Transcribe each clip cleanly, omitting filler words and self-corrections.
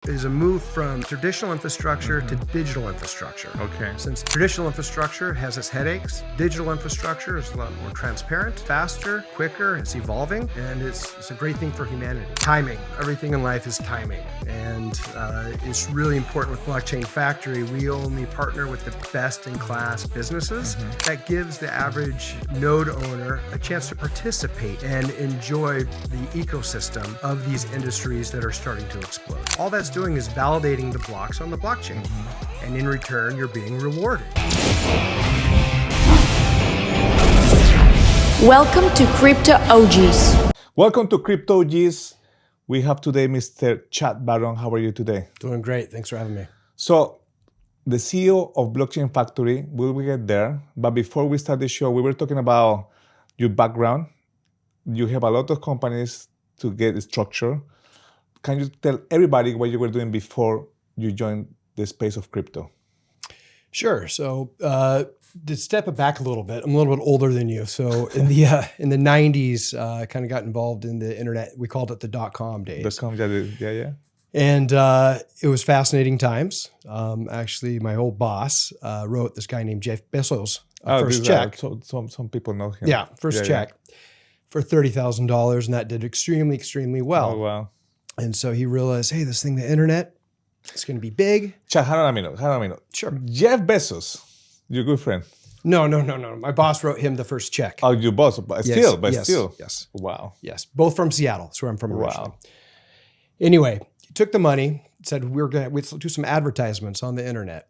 is a move from traditional infrastructure to digital infrastructure. Okay. Since traditional infrastructure has its headaches, digital infrastructure is a lot more transparent, faster, quicker, it's evolving, and it's a great thing for humanity. Timing. Everything in life is timing. And it's really important with Blockchain Factory. We only partner with the best-in-class businesses. That gives the average node owner a chance to participate and enjoy the ecosystem of these industries that are starting to explode. All that's doing is validating the blocks on the blockchain. And in return, you're being rewarded. Welcome to CryptoOGs. Welcome to CryptoOGs. We have today Mr. Chad Barron. How are you today? Doing great. Thanks for having me. So, the CEO of Blockchain Factory, will we get there? But before we start the show, we were talking about your background. You have a lot of companies to get structure. Can you tell everybody what you were doing before you joined the space of crypto? Sure. So to step it back a little bit, I'm a little bit older than you. So in the 90s, I kind of got involved in the internet. We called it the .com days. .com, yeah. And it was fascinating times. Actually, my old boss wrote this guy named Jeff Bezos first check. Some people know him. Yeah, first check for $30,000, and that did extremely well. Oh, wow. And so he realized, hey, this thing, the internet, it's going to be big. Chad, hold on a minute. Sure. Jeff Bezos, your good friend. No. My boss wrote him the first check. Oh, your boss, but Yes, still. Yes. Wow. Yes. Both from Seattle. That's where I'm from originally. Wow. Anyway, he took the money, said we'll do some advertisements on the internet.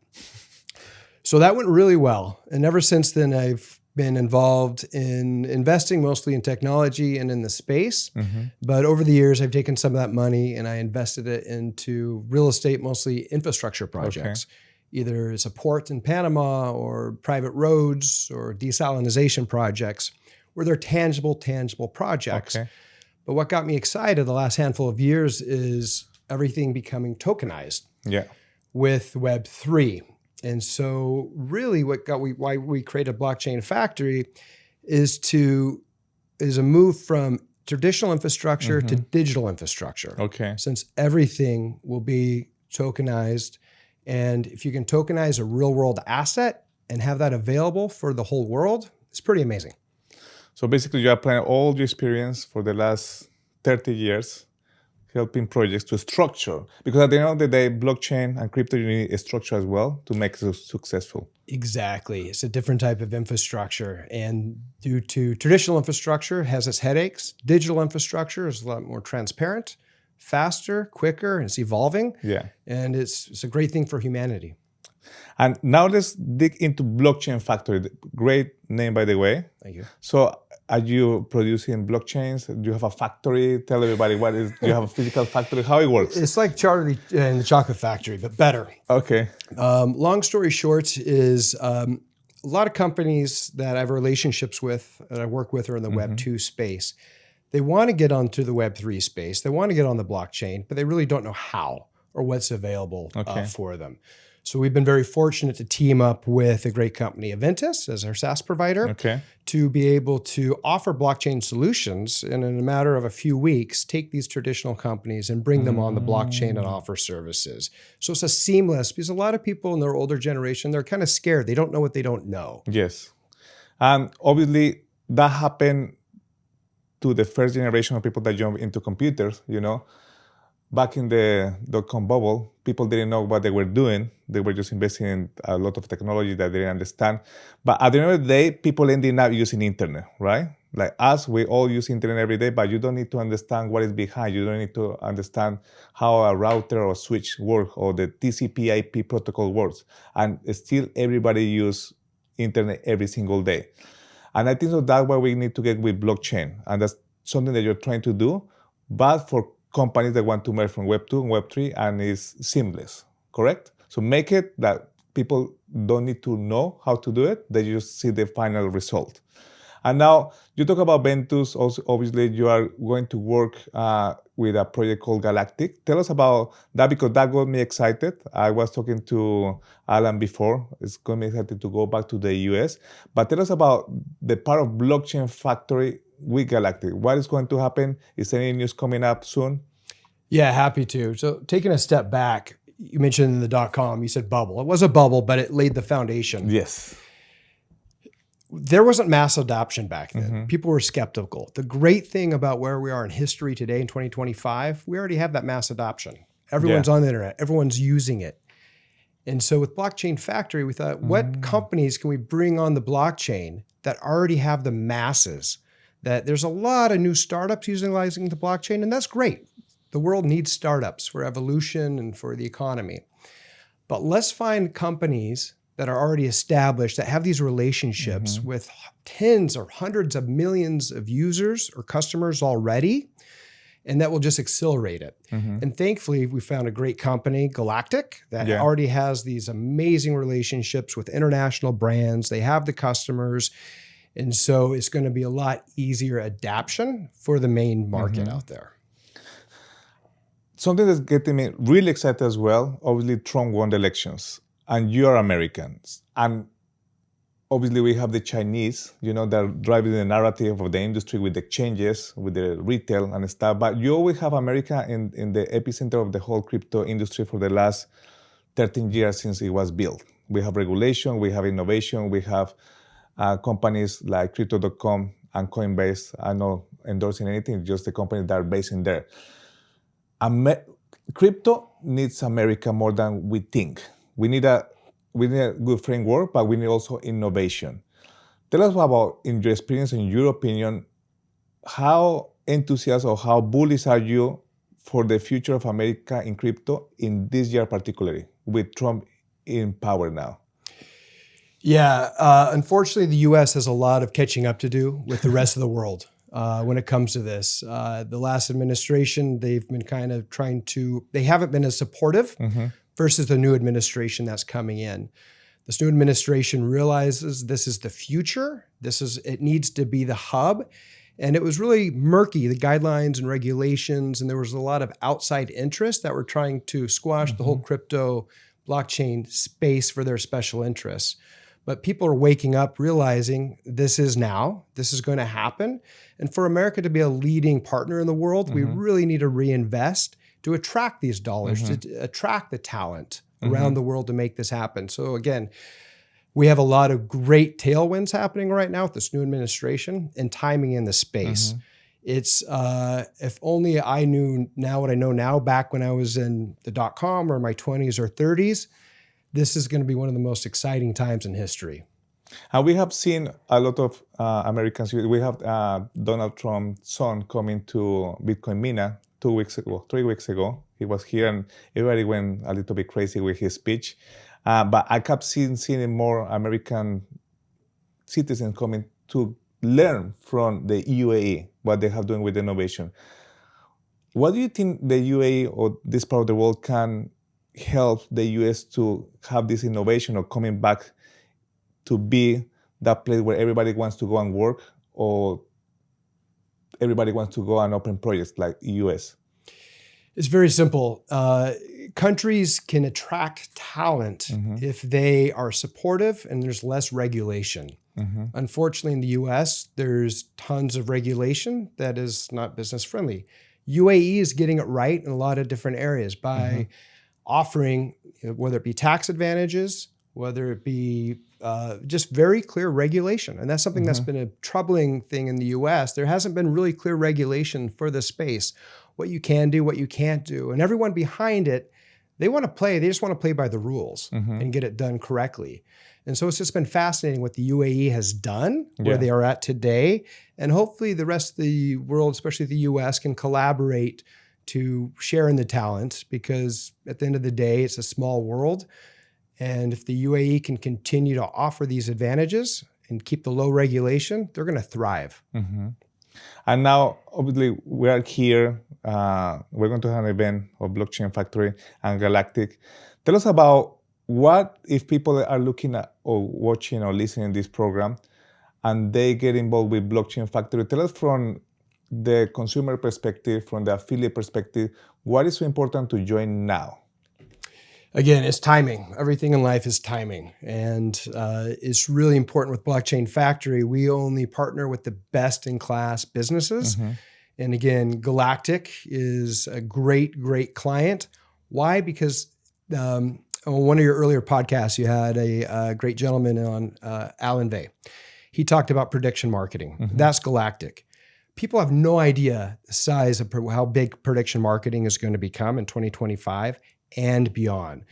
So that went really well. And ever since then, I've been involved in investing mostly in technology and in the space. But over the years, I've taken some of that money and I invested it into real estate, mostly infrastructure projects, either as a port in Panama or private roads or desalination projects where they're tangible projects. Okay. But what got me excited the last handful of years is everything becoming tokenized with Web3. And so really why we created Blockchain Factory is a move from traditional infrastructure to digital infrastructure. Okay. Since everything will be tokenized, and if you can tokenize a real world asset and have that available for the whole world, it's pretty amazing. So basically you are applying all your experience for the last 30 years helping projects to structure, because at the end of the day, blockchain and crypto, you need a structure as well to make it successful. Exactly. It's a different type of infrastructure. And due to traditional infrastructure has its headaches, digital infrastructure is a lot more transparent, faster, quicker, and it's evolving. Yeah. And it's a great thing for humanity. And now let's dig into Blockchain Factory. Great name, by the way. Thank you. So are you producing blockchains? Do you have a factory? Tell everybody do you have a physical factory? How it works? It's like Charlie and the Chocolate Factory, but better. Okay. Long story short is a lot of companies that I have relationships with that I work with are in the Web2 space. They want to get onto the Web3 space. They want to get on the blockchain, but they really don't know how or what's available for them. So we've been very fortunate to team up with a great company, Aventus, as our SaaS provider, to be able to offer blockchain solutions and in a matter of a few weeks, take these traditional companies and bring them on the blockchain and offer services. So it's a seamless, because a lot of people in their older generation, they're kind of scared. They don't know what they don't know. Yes. And obviously that happened to the first generation of people that jumped into computers, Back in the .com bubble, people didn't know what they were doing. They were just investing in a lot of technology that they didn't understand. But at the end of the day, people ended up using internet, right? Like us, we all use internet every day, but you don't need to understand what is behind. You don't need to understand how a router or switch works or the TCP/IP protocol works. And still everybody use internet every single day. And I think so that's why we need to get with blockchain. And that's something that you're trying to do, but for companies that want to merge from Web2 and Web3 and is seamless, correct? So make it that people don't need to know how to do it, they just see the final result. And now you talk about Aventus, also obviously you are going to work with a project called Galactic. Tell us about that, because that got me excited. I was talking to Alan before. It's got me excited to go back to the US. But tell us about the part of Blockchain Factory with Galactic. What is going to happen? Is there any news coming up soon? Yeah, happy to. So taking a step back, you mentioned the .com, you said bubble. It was a bubble, but it laid the foundation. Yes. There wasn't mass adoption back then. People were skeptical. The great thing about where we are in history today in 2025, we already have that mass adoption. Everyone's on the internet. Everyone's using it. And so with Blockchain Factory, we thought, what companies can we bring on the blockchain that already have the masses? That there's a lot of new startups utilizing the blockchain, and that's great. The world needs startups for evolution and for the economy. But let's find companies that are already established, that have these relationships with tens or hundreds of millions of users or customers already, and that will just accelerate it. And thankfully, we found a great company, Galactic, that already has these amazing relationships with international brands. They have the customers. And so it's going to be a lot easier adaption for the main market out there. Something that's getting me really excited as well, obviously Trump won the elections and you are Americans. And obviously we have the Chinese, that are driving the narrative of the industry with the exchanges, with the retail and stuff. But you always have America in the epicenter of the whole crypto industry for the last 13 years since it was built. We have regulation, we have innovation, we have companies like Crypto.com and Coinbase. I'm not endorsing anything, just the companies that are based in there. Crypto needs America more than we think. We need a good framework, but we need also innovation. Tell us about, in your experience, in your opinion, how enthusiastic or how bullish are you for the future of America in crypto in this year particularly, with Trump in power now? Yeah, unfortunately, the U.S. has a lot of catching up to do with the rest of the world when it comes to this. The last administration, they've been kind of they haven't been as supportive versus the new administration that's coming in. This new administration realizes this is the future. It needs to be the hub. And it was really murky, the guidelines and regulations, and there was a lot of outside interests that were trying to squash the whole crypto blockchain space for their special interests. But people are waking up, realizing this is going to happen. And for America to be a leading partner in the world, we really need to reinvest to attract these dollars, to attract the talent around the world to make this happen. So again, we have a lot of great tailwinds happening right now with this new administration and timing in the space. It's, if only I knew now what I know now back when I was in the .com or my 20s or 30s, this is going to be one of the most exciting times in history. And we have seen a lot of Americans. We have Donald Trump's son coming to Bitcoin Mina 3 weeks ago. He was here and everybody went a little bit crazy with his speech. But I kept seeing more American citizens coming to learn from the UAE, what they have doing with innovation. What do you think the UAE or this part of the world can help the US to have this innovation or coming back to be that place where everybody wants to go and work or everybody wants to go and open projects like US? It's very simple. Countries can attract talent if they are supportive and there's less regulation. Unfortunately, in the US, there's tons of regulation that is not business friendly. UAE is getting it right in a lot of different areas by offering, whether it be tax advantages, whether it be just very clear regulation. And that's something that's been a troubling thing in the US. There hasn't been really clear regulation for the space, what you can do, what you can't do. And everyone behind it, they just want to play by the rules and get it done correctly. And so it's just been fascinating what the UAE has done, where they are at today. And hopefully the rest of the world, especially the US, can collaborate to share in the talent, because at the end of the day, it's a small world. And if the UAE can continue to offer these advantages and keep the low regulation, they're going to thrive. And now, obviously, we are here. We're going to have an event of Blockchain Factory and Galactic. Tell us about what if people are looking at or watching or listening to this program and they get involved with Blockchain Factory. Tell us from the consumer perspective, from the affiliate perspective, what is so important to join now? Again, it's timing. Everything in life is timing. And it's really important with Blockchain Factory. We only partner with the best in class businesses. And again, Galactic is a great, great client. Why? Because on one of your earlier podcasts, you had a great gentleman on, Alan Vay. He talked about prediction marketing. That's Galactic. People have no idea the size of how big prediction marketing is going to become in 2025 and beyond.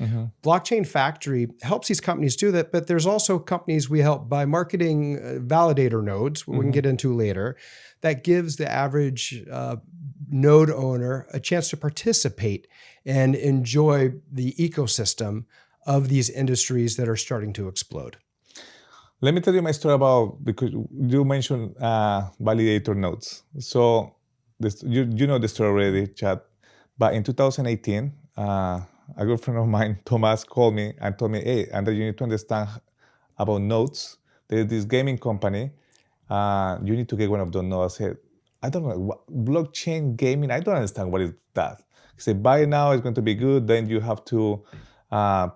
Blockchain Factory helps these companies do that, but there's also companies we help by marketing validator nodes, we can get into later, that gives the average node owner a chance to participate and enjoy the ecosystem of these industries that are starting to explode. Let me tell you my story about, because you mentioned validator nodes. So you know the story already, Chad. But in 2018, a good friend of mine, Thomas, called me and told me, hey, Andre, you need to understand about nodes. There's this gaming company. You need to get one of those nodes. I said, I don't know, blockchain gaming, I don't understand what is that. He said, buy it now, it's going to be good. Then you have to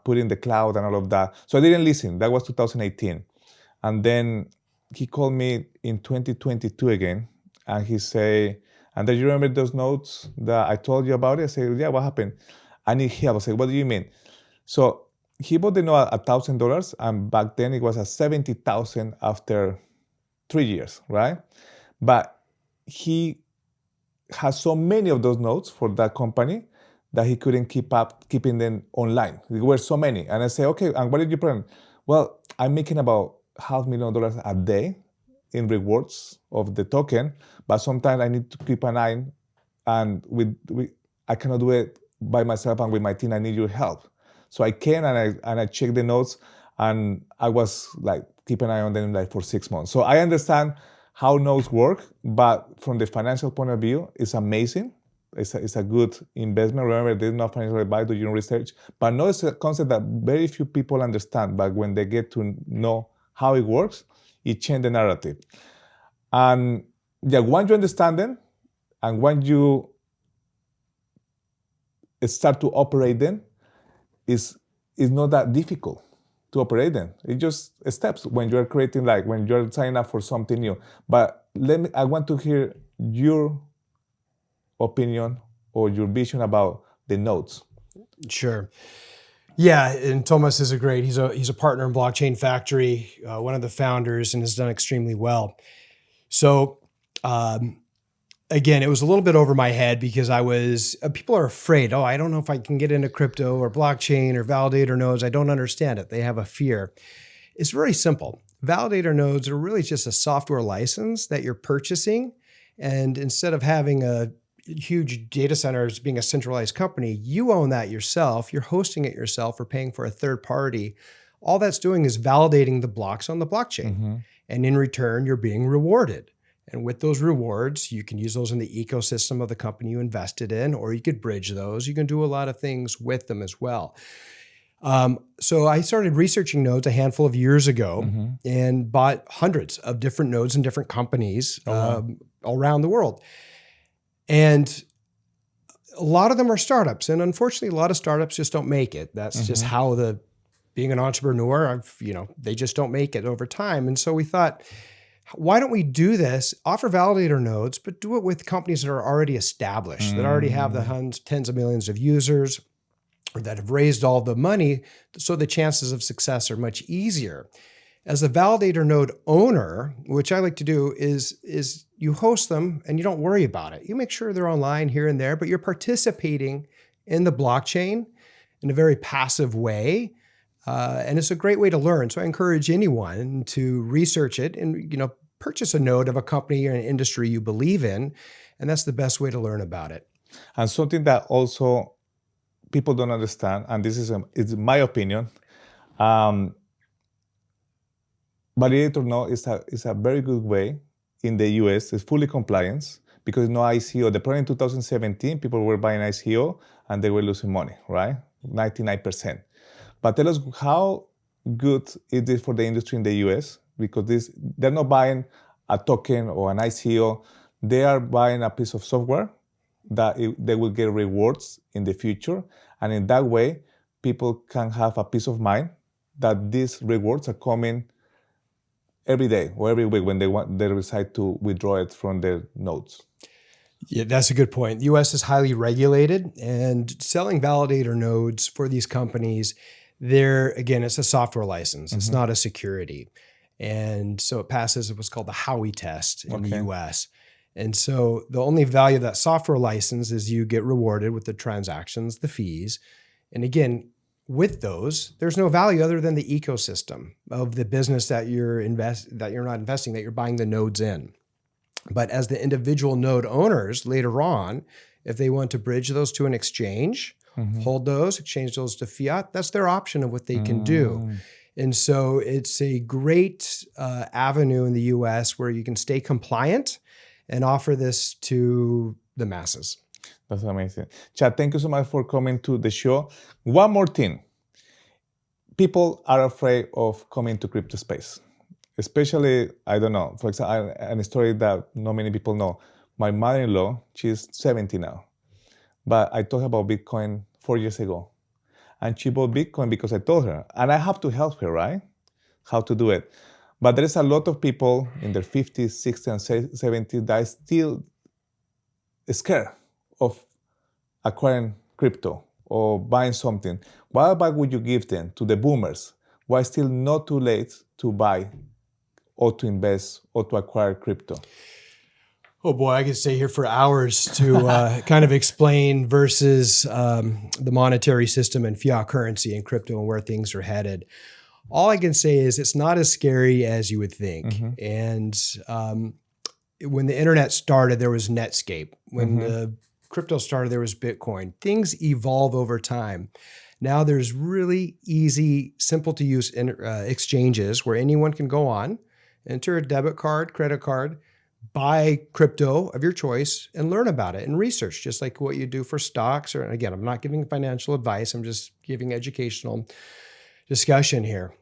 put in the cloud and all of that. So I didn't listen. That was 2018. And then he called me in 2022 again, and he said, and do you remember those notes that I told you about it? I said, yeah, what happened? I need help. I said, what do you mean? So he bought the note at $1,000, and back then it was at $70,000 after 3 years, right? But he has so many of those notes for that company that he couldn't keep up keeping them online. There were so many. And I say, okay, and what did you plan? Well, I'm making about $500,000 a day in rewards of the token, but sometimes I need to keep an eye, and I cannot do it by myself, and with my team I need your help. So I came and I checked the notes, and I was like keeping an eye on them like for 6 months. So I understand how nodes work, but from the financial point of view, it's amazing. It's a good investment. Remember, there's no financial advice, do your research, but no, it's a concept that very few people understand. But when they get to know how it works, it changes the narrative. And yeah, once you understand them, and when you start to operate them, it's not that difficult to operate them. It's just steps when you're creating, like when you're signing up for something new. But I want to hear your opinion or your vision about the nodes. Sure. Yeah, and Thomas is he's a partner in Blockchain Factory, one of the founders, and has done extremely well. So again, it was a little bit over my head because people are afraid. Oh, I don't know if I can get into crypto or blockchain or validator nodes. I don't understand it. They have a fear. It's very simple. Validator nodes are really just a software license that you're purchasing. And instead of having a huge data centers being a centralized company, you own that yourself, you're hosting it yourself or paying for a third party. All that's doing is validating the blocks on the blockchain. And in return, you're being rewarded. And with those rewards, you can use those in the ecosystem of the company you invested in, or you could bridge those. You can do a lot of things with them as well. So I started researching nodes a handful of years ago and bought hundreds of different nodes in different companies around the world. And a lot of them are startups. And unfortunately, a lot of startups just don't make it. That's just how being an entrepreneur, they just don't make it over time. And so we thought, why don't we do this, offer validator nodes, but do it with companies that are already established, that already have the tens of millions of users, or that have raised all the money, so the chances of success are much easier. As a validator node owner, which I like to do is you host them and you don't worry about it. You make sure they're online here and there, but you're participating in the blockchain in a very passive way. And it's a great way to learn. So I encourage anyone to research it and, purchase a node of a company or an industry you believe in. And that's the best way to learn about it. And something that also people don't understand, and this is my opinion, validator node is a very good way in the US. It's fully compliance because no ICO. The problem in 2017, people were buying ICO and they were losing money, right? 99%. But tell us how good it is for the industry in the US, because they're not buying a token or an ICO. They are buying a piece of software that they will get rewards in the future. And in that way, people can have a peace of mind that these rewards are coming every day or every week when they decide to withdraw it from their nodes. Yeah, that's a good point. The US is highly regulated, and selling validator nodes for these companies, again, it's a software license. It's not a security. And so it passes what's called the Howey test in the US. And so the only value of that software license is you get rewarded with the transactions, the fees. And again, with those, there's no value other than the ecosystem of the business that you're not investing, that you're buying the nodes in. But as the individual node owners later on, if they want to bridge those to an exchange, hold those, exchange those to fiat, that's their option of what they can do. And so it's a great avenue in the US where you can stay compliant and offer this to the masses. That's amazing. Chad, thank you so much for coming to the show. One more thing. People are afraid of coming to crypto space. Especially, I don't know, for example, a story that not many people know. My mother-in-law, she's 70 now. But I told her about Bitcoin 4 years ago. And she bought Bitcoin because I told her. And I have to help her, right? How to do it. But there's a lot of people in their 50s, 60s, and 70s that are still scared of acquiring crypto or buying something. What advice would you give them to the boomers? Why still not too late to buy or to invest or to acquire crypto? Oh boy, I could stay here for hours to kind of explain versus the monetary system and fiat currency and crypto and where things are headed. All I can say is it's not as scary as you would think. And when the internet started, there was Netscape. When the crypto started, there was Bitcoin. Things evolve over time. Now there's really easy, simple to use exchanges where anyone can go on, enter a debit card, credit card, buy crypto of your choice and learn about it and research, just like what you do for stocks. Or again, I'm not giving financial advice. I'm just giving educational discussion here.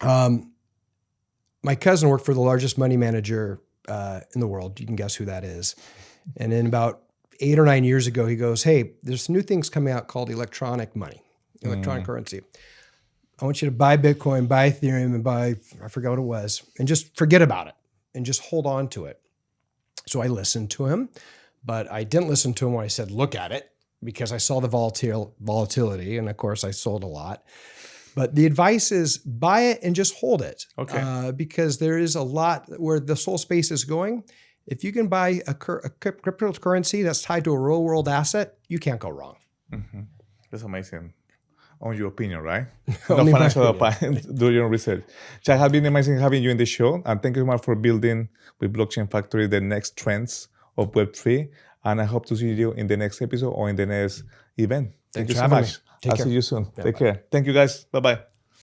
My cousin worked for the largest money manager in the world. You can guess who that is. And then about 8 or 9 years ago, he goes, hey, there's new things coming out called electronic money, electronic currency. I want you to buy Bitcoin, buy Ethereum, and buy, I forgot what it was, and just forget about it and just hold on to it. So I listened to him, but I didn't listen to him when I said, look at it, because I saw the volatility. And of course I sold a lot, but the advice is buy it and just hold it. Because there is a lot where this whole space is going. If you can buy a cryptocurrency that's tied to a real world asset, you can't go wrong. That's amazing. On your opinion, right? No financial advice. Do your research. Chad, it has been amazing having you in the show. And thank you so much for building with Blockchain Factory the next trends of Web3. And I hope to see you in the next episode or in the next event. Thank you so much. I'll see you soon. Take care. Thank you, guys. Bye-bye.